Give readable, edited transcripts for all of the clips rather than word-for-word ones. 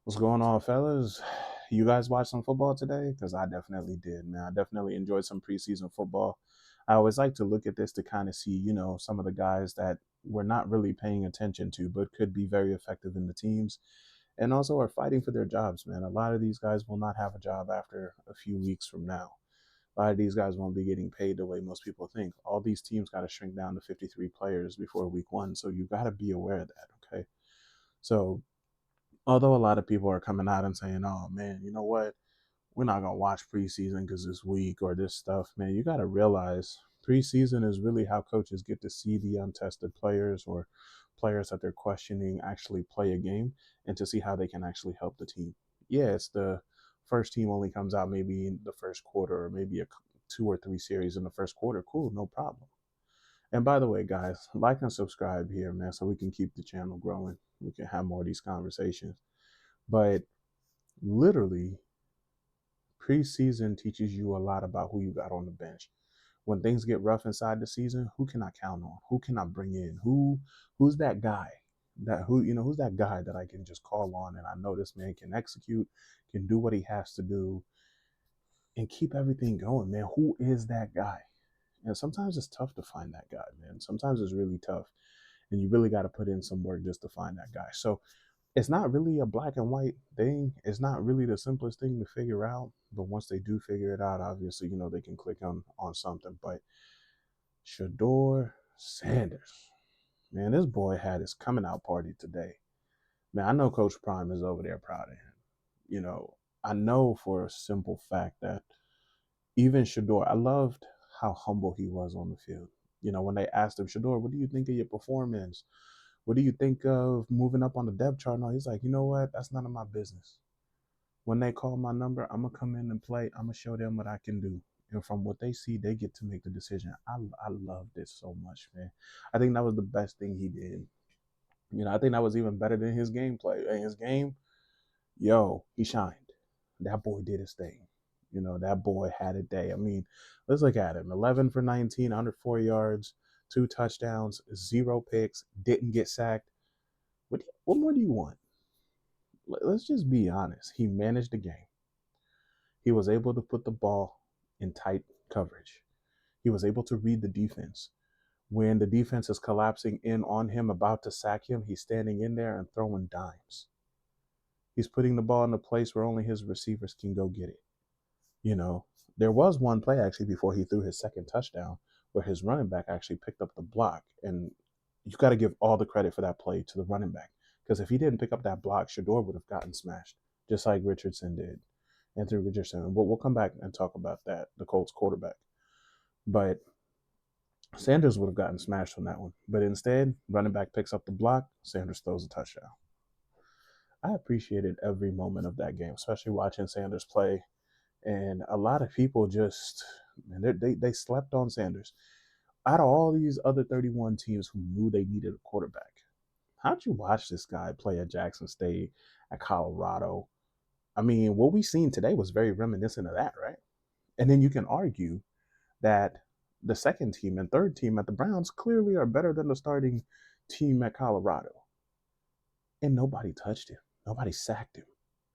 What's going on, fellas? You guys watch some football today? Because I definitely did, man. I definitely enjoyed some preseason football. I always like to look at this to kind of see, some of the guys that we're not really paying attention to, but could be very effective in the teams and also are fighting for their jobs, man. A lot of these guys will not have a job after a few weeks from now. A lot of these guys won't be getting paid the way most people think. All these teams got to shrink down to 53 players before week one. So you got to be aware of that, okay? So although a lot of people are coming out and saying, "Oh man, you know what? We're not gonna watch preseason because this week or this stuff." Man, you got to realize preseason is really how coaches get to see the untested players or players that they're questioning actually play a game and to see how they can actually help the team. Yeah, it's the first team only comes out maybe in the first quarter or maybe a two or three series in the first quarter. Cool, no problem. And by the way, guys, like and subscribe here, man, so we can keep the channel growing. We can have more of these conversations. But literally, preseason teaches you a lot about who you got on the bench. When things get rough inside the season, who can I count on? Who can I bring in? Who's that guy? Who's that guy that I can just call on and I know this man can execute, can do what he has to do, and keep everything going, man. Who is that guy? And sometimes it's tough to find that guy, man. Sometimes it's really tough. And you really got to put in some work just to find that guy. So it's not really a black and white thing. It's not really the simplest thing to figure out. But once they do figure it out, obviously, they can click on something. But Shedeur Sanders, man, this boy had his coming out party today. Man, I know Coach Prime is over there proud of him. You know, I know for a simple fact that even Shedeur, I loved how humble he was on the field. When they asked him, Shedeur, what do you think of your performance? What do you think of moving up on the depth chart? No, he's like, you know what? That's none of my business. When they call my number, I'm gonna come in and play. I'm gonna show them what I can do. And from what they see, they get to make the decision. I love this so much, man. I think that was the best thing he did. I think that was even better than his gameplay. And his game, yo, he shined. That boy did his thing. That boy had a day. I mean, let's look at him. 11 for 19, 104 yards, 2 touchdowns, 0 picks, didn't get sacked. What more do you want? Let's just be honest. He managed the game. He was able to put the ball in tight coverage. He was able to read the defense. When the defense is collapsing in on him, about to sack him, he's standing in there and throwing dimes. He's putting the ball in a place where only his receivers can go get it. You know, there was one play actually before he threw his second touchdown where his running back actually picked up the block. And you got to give all the credit for that play to the running back. Because if he didn't pick up that block, Shedeur would have gotten smashed, just like Richardson did. Anthony Richardson. We'll come back and talk about that, the Colts quarterback. But Sanders would have gotten smashed on that one. But instead, running back picks up the block, Sanders throws a touchdown. I appreciated every moment of that game, especially watching Sanders play. And a lot of people just, man, they slept on Sanders. Out of all these other 31 teams who knew they needed a quarterback, how'd you watch this guy play at Jackson State, at Colorado? I mean, what we seen today was very reminiscent of that, right? And then you can argue that the second team and third team at the Browns clearly are better than the starting team at Colorado. And nobody touched him. Nobody sacked him.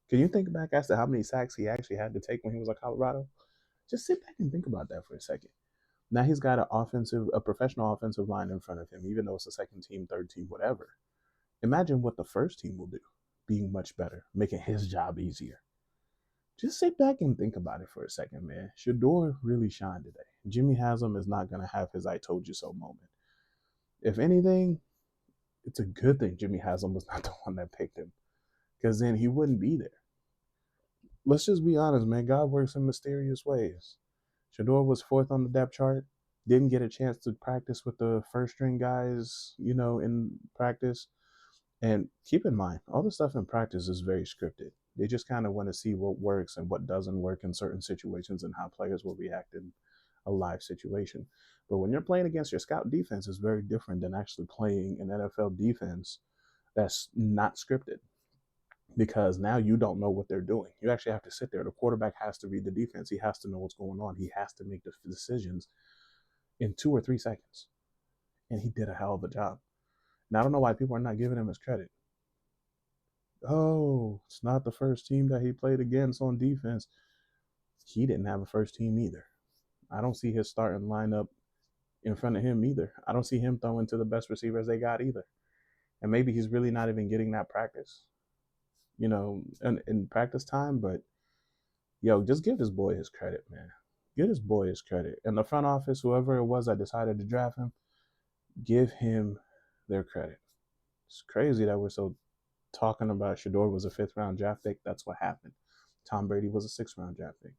Can you think back as to how many sacks he actually had to take when he was at Colorado? Just sit back and think about that for a second. Now he's got a professional offensive line in front of him, even though it's a second team, third team, whatever. Imagine what the first team will do, being much better, making his job easier. Just sit back and think about it for a second, man. Shedeur really shined today. Jimmy Haslam is not going to have his I told you so moment. If anything, it's a good thing Jimmy Haslam was not the one that picked him, because then he wouldn't be there. Let's just be honest, man. God works in mysterious ways. Shedeur was fourth on the depth chart, didn't get a chance to practice with the first string guys, in practice. And keep in mind, all the stuff in practice is very scripted. They just kind of want to see what works and what doesn't work in certain situations and how players will react in a live situation. But when you're playing against your scout defense, it's very different than actually playing an NFL defense that's not scripted, because now you don't know what they're doing. You actually have to sit there. The quarterback has to read the defense. He has to know what's going on. He has to make the decisions in 2 or 3 seconds. And he did a hell of a job. Now, I don't know why people are not giving him his credit. Oh, it's not the first team that he played against on defense. He didn't have a first team either. I don't see his starting lineup in front of him either. I don't see him throwing to the best receivers they got either. And maybe he's really not even getting that practice, in practice time. But yo, just give this boy his credit, man. Give this boy his credit. And the front office, whoever it was that decided to draft him, give him their credit. It's crazy that we're so talking about Shedeur was a fifth round draft pick. That's what happened. Tom Brady was a sixth round draft pick.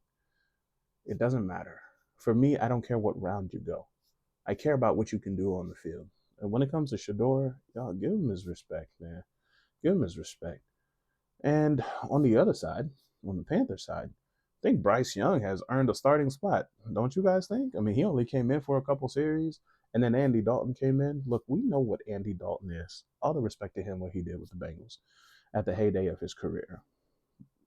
It doesn't matter. For me, I don't care what round you go. I care about what you can do on the field. And when it comes to Shedeur, y'all give him his respect, man. Give him his respect. And on the other side, on the Panthers side, I think Bryce Young has earned a starting spot. Don't you guys think? I mean, he only came in for a couple series, and then Andy Dalton came in. Look, we know what Andy Dalton is. All the respect to him, what he did with the Bengals at the heyday of his career.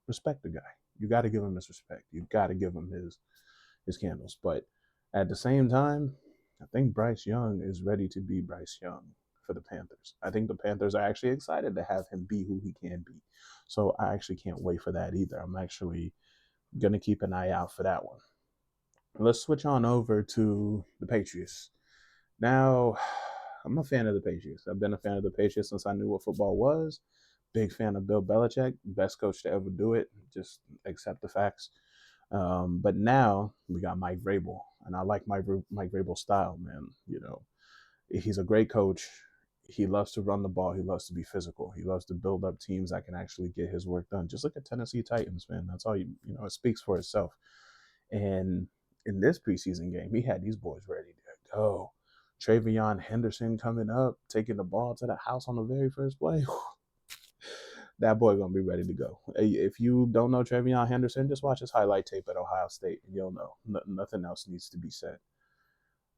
Respect the guy. You got to give him his respect. You got to give him his candles. But at the same time, I think Bryce Young is ready to be Bryce Young for the Panthers. I think the Panthers are actually excited to have him be who he can be. So I actually can't wait for that either. I'm actually going to keep an eye out for that one. Let's switch on over to the Patriots. Now, I'm a fan of the Patriots. I've been a fan of the Patriots since I knew what football was. Big fan of Bill Belichick, best coach to ever do it. Just accept the facts. But now we got Mike Vrabel, and I like Mike Vrabel's style, man. He's a great coach. He loves to run the ball. He loves to be physical. He loves to build up teams that can actually get his work done. Just look at Tennessee Titans, man. That's all it speaks for itself. And in this preseason game, he had these boys ready to go. Travion Henderson coming up, taking the ball to the house on the very first play. That boy gonna be ready to go. If you don't know Travion Henderson, just watch his highlight tape at Ohio State, and you'll know. Nothing else needs to be said.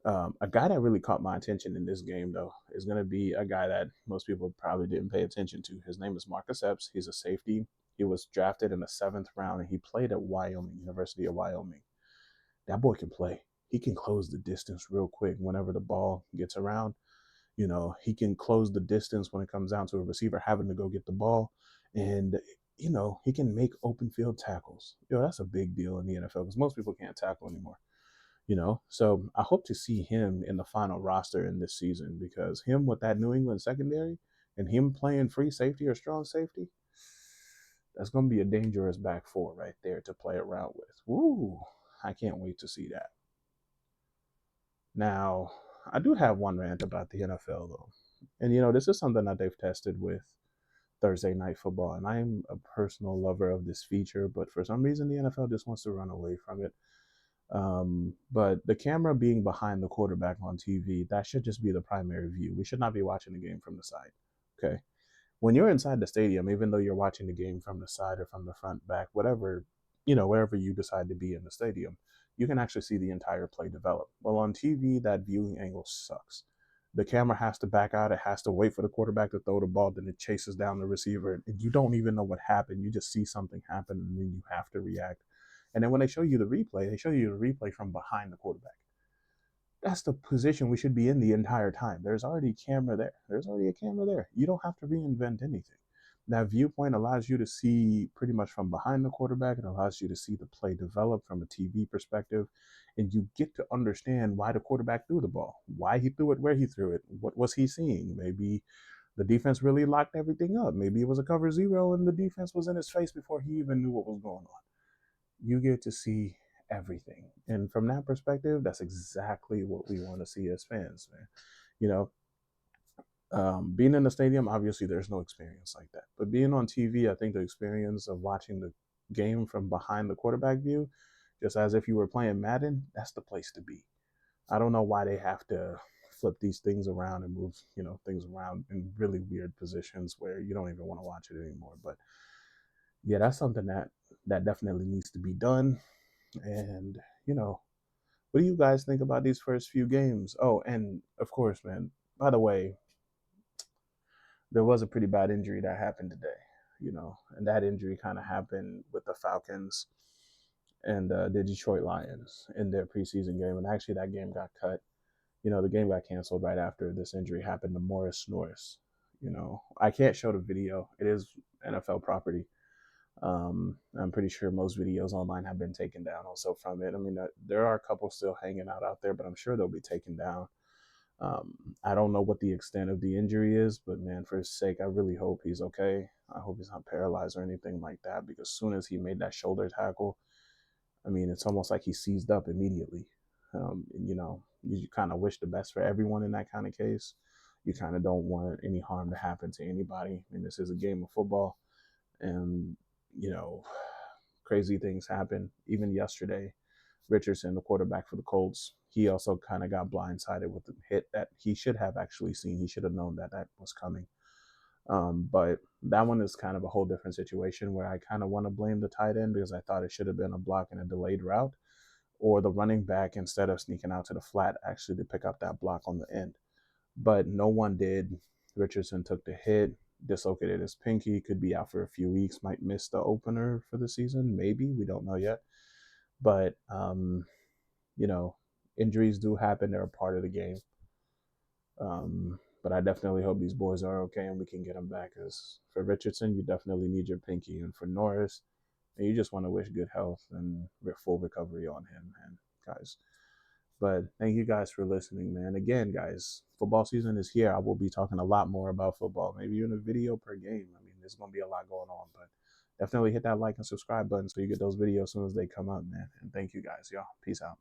A guy that really caught my attention in this game, though, is going to be a guy that most people probably didn't pay attention to. His name is Marcus Epps. He's a safety. He was drafted in the seventh round, and he played at Wyoming, University of Wyoming. That boy can play. He can close the distance real quick whenever the ball gets around. He can close the distance when it comes down to a receiver having to go get the ball. And, he can make open field tackles. That's a big deal in the NFL because most people can't tackle anymore. So I hope to see him in the final roster in this season because him with that New England secondary and him playing free safety or strong safety, that's going to be a dangerous back four right there to play around with. Woo, I can't wait to see that. Now, I do have one rant about the NFL though. And this is something that they've tested with Thursday night football. And I'm a personal lover of this feature, but for some reason the NFL just wants to run away from it. But the camera being behind the quarterback on TV, that should just be the primary view. We should not be watching the game from the side. Okay. When you're inside the stadium, even though you're watching the game from the side or from the front, back, whatever, wherever you decide to be in the stadium, you can actually see the entire play develop. Well, on TV, that viewing angle sucks. The camera has to back out. It has to wait for the quarterback to throw the ball. Then it chases down the receiver. And you don't even know what happened. You just see something happen and then you have to react. And then when they show you the replay, they show you the replay from behind the quarterback. That's the position we should be in the entire time. There's already a camera there. There's already a camera there. You don't have to reinvent anything. That viewpoint allows you to see pretty much from behind the quarterback. It allows you to see the play develop from a TV perspective. And you get to understand why the quarterback threw the ball, why he threw it, where he threw it, what was he seeing. Maybe the defense really locked everything up. Maybe it was a cover zero and the defense was in his face before he even knew what was going on. You get to see everything. And from that perspective, that's exactly what we want to see as fans, man. You know, being in the stadium, obviously, there's no experience like that. But being on TV, I think the experience of watching the game from behind the quarterback view, just as if you were playing Madden, that's the place to be. I don't know why they have to flip these things around and move, things around in really weird positions where you don't even want to watch it anymore. But yeah, that's something that definitely needs to be done. And what do you guys think about these first few games? Oh, and of course, man. By the way, there was a pretty bad injury that happened today. And that injury kind of happened with the Falcons and the Detroit Lions in their preseason game. And actually, that game got cut. The game got canceled right after this injury happened to Morris Norris. I can't show the video. It is NFL property. I'm pretty sure most videos online have been taken down also from it. I mean, there are a couple still hanging out there, but I'm sure they'll be taken down. Um, I don't know what the extent of the injury is, but man, for his sake, I really hope he's okay. I hope he's not paralyzed or anything like that, because as soon as he made that shoulder tackle, I mean, it's almost like he seized up immediately. You kind of wish the best for everyone in that kind of case. You kind of don't want any harm to happen to anybody. I mean, this is a game of football, and you know, crazy things happen. Even yesterday, Richardson, the quarterback for the Colts, he also kind of got blindsided with the hit that he should have actually seen. He should have known that that was coming. But that one is kind of a whole different situation where I kind of want to blame the tight end, because I thought it should have been a block and a delayed route, or the running back, instead of sneaking out to the flat, actually to pick up that block on the end. But no one did. Richardson took the hit, dislocated his pinky, could be out for a few weeks, might miss the opener for the season. Maybe. We don't know yet. But, you know, injuries do happen. They're a part of the game. But I definitely hope these boys are okay and we can get them back. Because for Richardson, you definitely need your pinky. And for Norris, you just want to wish good health and full recovery on him, man, guys. But thank you guys for listening, man. Again, guys, football season is here. I will be talking a lot more about football, maybe even a video per game. I mean, there's going to be a lot going on, but definitely hit that like and subscribe button so you get those videos as soon as they come up, man. And thank you guys, y'all. Peace out.